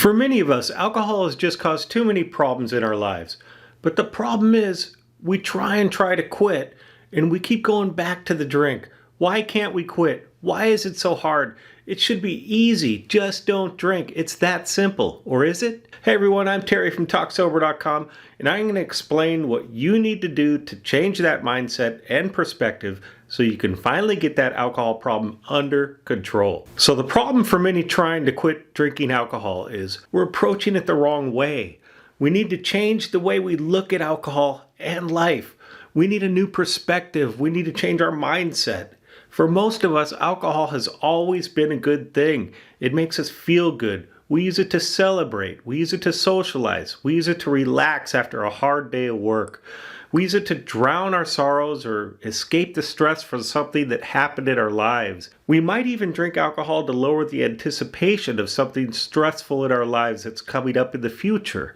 For many of us, alcohol has just caused too many problems in our lives. But the problem is, we try to quit, and we keep going back to the drink. Why can't we quit? Why is it so hard? It should be easy. Just don't drink. It's that simple. Or is it? Hey everyone, I'm Terry from TalkSober.com, and I'm going to explain what you need to do to change that mindset and perspective so you can finally get that alcohol problem under control. So the problem for many trying to quit drinking alcohol is we're approaching it the wrong way. We need to change the way we look at alcohol and life. We need a new perspective. We need to change our mindset. For most of us, alcohol has always been a good thing. It makes us feel good. We use it to celebrate. We use it to socialize. We use it to relax after a hard day of work. We use it to drown our sorrows or escape the stress from something that happened in our lives. We might even drink alcohol to lower the anticipation of something stressful in our lives that's coming up in the future.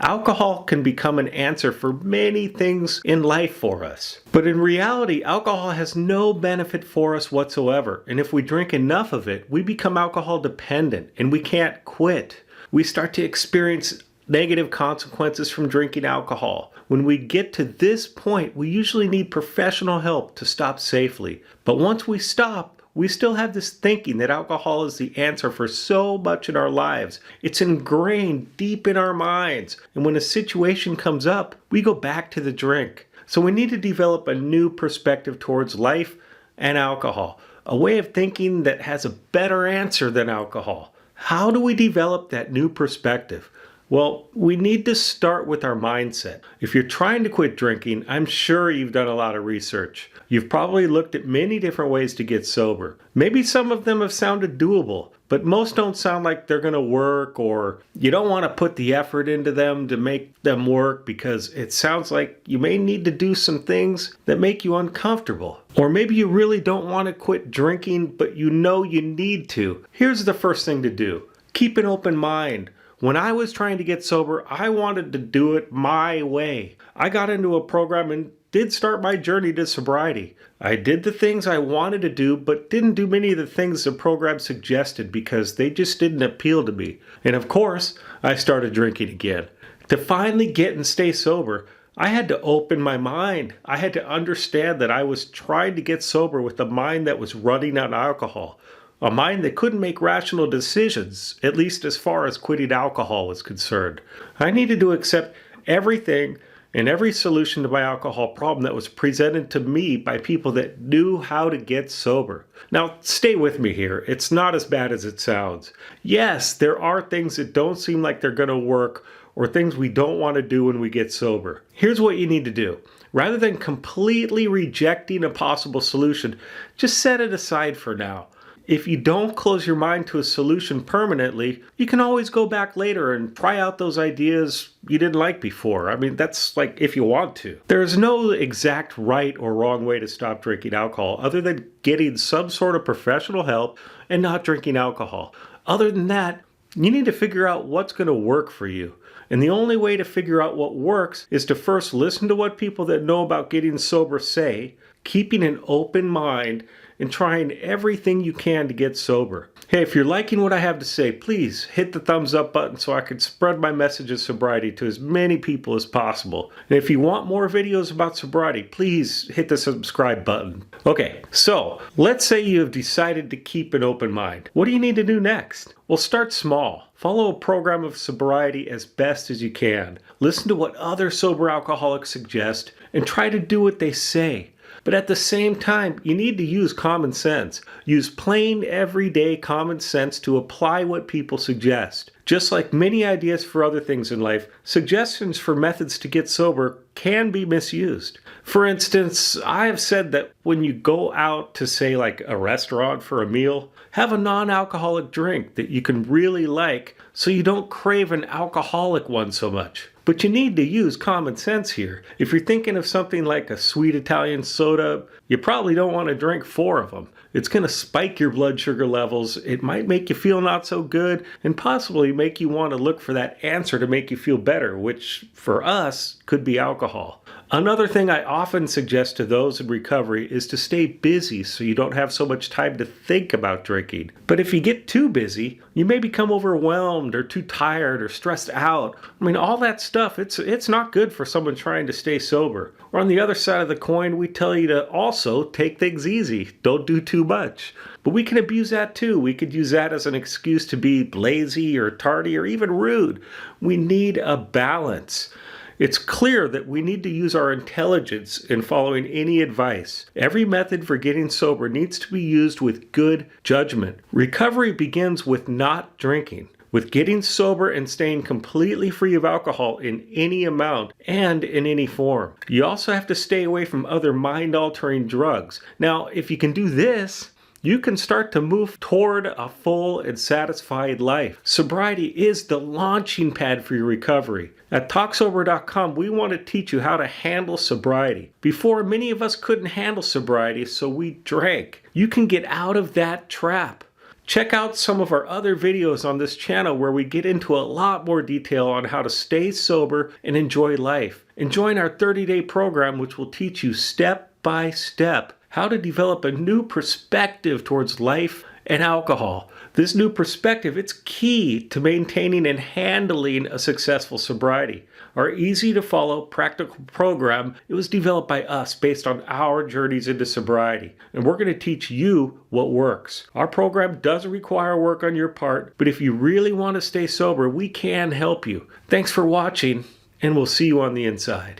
Alcohol can become an answer for many things in life for us. But in reality, alcohol has no benefit for us whatsoever. And if we drink enough of it, we become alcohol dependent and we can't quit. We start to experience negative consequences from drinking alcohol. When we get to this point, we usually need professional help to stop safely. But once we stop, we still have this thinking that alcohol is the answer for so much in our lives. It's ingrained deep in our minds. And when a situation comes up, we go back to the drink. So we need to develop a new perspective towards life and alcohol. A way of thinking that has a better answer than alcohol. How do we develop that new perspective? Well, we need to start with our mindset. If you're trying to quit drinking, I'm sure you've done a lot of research. You've probably looked at many different ways to get sober. Maybe some of them have sounded doable, but most don't sound like they're going to work, or you don't want to put the effort into them to make them work because it sounds like you may need to do some things that make you uncomfortable. Or maybe you really don't want to quit drinking, but you know you need to. Here's the first thing to do. Keep an open mind. When I was trying to get sober, I wanted to do it my way. I got into a program and did start my journey to sobriety. I did the things I wanted to do, but didn't do many of the things the program suggested because they just didn't appeal to me. And of course, I started drinking again. To finally get and stay sober, I had to open my mind. I had to understand that I was trying to get sober with a mind that was running on alcohol. A mind that couldn't make rational decisions, at least as far as quitting alcohol was concerned. I needed to accept everything and every solution to my alcohol problem that was presented to me by people that knew how to get sober. Now, stay with me here. It's not as bad as it sounds. Yes, there are things that don't seem like they're going to work or things we don't want to do when we get sober. Here's what you need to do. Rather than completely rejecting a possible solution, just set it aside for now. If you don't close your mind to a solution permanently, you can always go back later and try out those ideas you didn't like before. I mean, that's like if you want to. There is no exact right or wrong way to stop drinking alcohol other than getting some sort of professional help and not drinking alcohol. Other than that, you need to figure out what's going to work for you. And the only way to figure out what works is to first listen to what people that know about getting sober say, keeping an open mind, and trying everything you can to get sober. Hey, if you're liking what I have to say, please hit the thumbs up button so I can spread my message of sobriety to as many people as possible. And if you want more videos about sobriety, please hit the subscribe button. Okay, so let's say you have decided to keep an open mind. What do you need to do next? Well, start small. Follow a program of sobriety as best as you can. Listen to what other sober alcoholics suggest and try to do what they say. But at the same time, you need to use common sense. Use plain, everyday common sense to apply what people suggest. Just like many ideas for other things in life, suggestions for methods to get sober can be misused. For instance, I have said that when you go out to, say, like a restaurant for a meal, have a non-alcoholic drink that you can really like so you don't crave an alcoholic one so much. But you need to use common sense here. If you're thinking of something like a sweet Italian soda, you probably don't want to drink 4 of them. It's going to spike your blood sugar levels. It might make you feel not so good and possibly make you want to look for that answer to make you feel better, which for us could be alcohol. Another thing I often suggest to those in recovery is to stay busy so you don't have so much time to think about drinking. But if you get too busy, you may become overwhelmed or too tired or stressed out. I mean, all that stuff, it's not good for someone trying to stay sober. Or on the other side of the coin, we tell you to also take things easy. Don't do too much. But we can abuse that too. We could use that as an excuse to be lazy or tardy or even rude. We need a balance. It's clear that we need to use our intelligence in following any advice. Every method for getting sober needs to be used with good judgment. Recovery begins with not drinking, with getting sober and staying completely free of alcohol in any amount and in any form. You also have to stay away from other mind-altering drugs. Now, if you can do this, you can start to move toward a full and satisfied life. Sobriety is the launching pad for your recovery. At TalkSober.com, we want to teach you how to handle sobriety. Before, many of us couldn't handle sobriety, so we drank. You can get out of that trap. Check out some of our other videos on this channel where we get into a lot more detail on how to stay sober and enjoy life. And join our 30-day program, which will teach you step by step how to develop a new perspective towards life and alcohol. This new perspective, it's key to maintaining and handling a successful sobriety. Our easy-to-follow practical program, it was developed by us based on our journeys into sobriety. And we're going to teach you what works. Our program doesn't require work on your part, but if you really want to stay sober, we can help you. Thanks for watching, and we'll see you on the inside.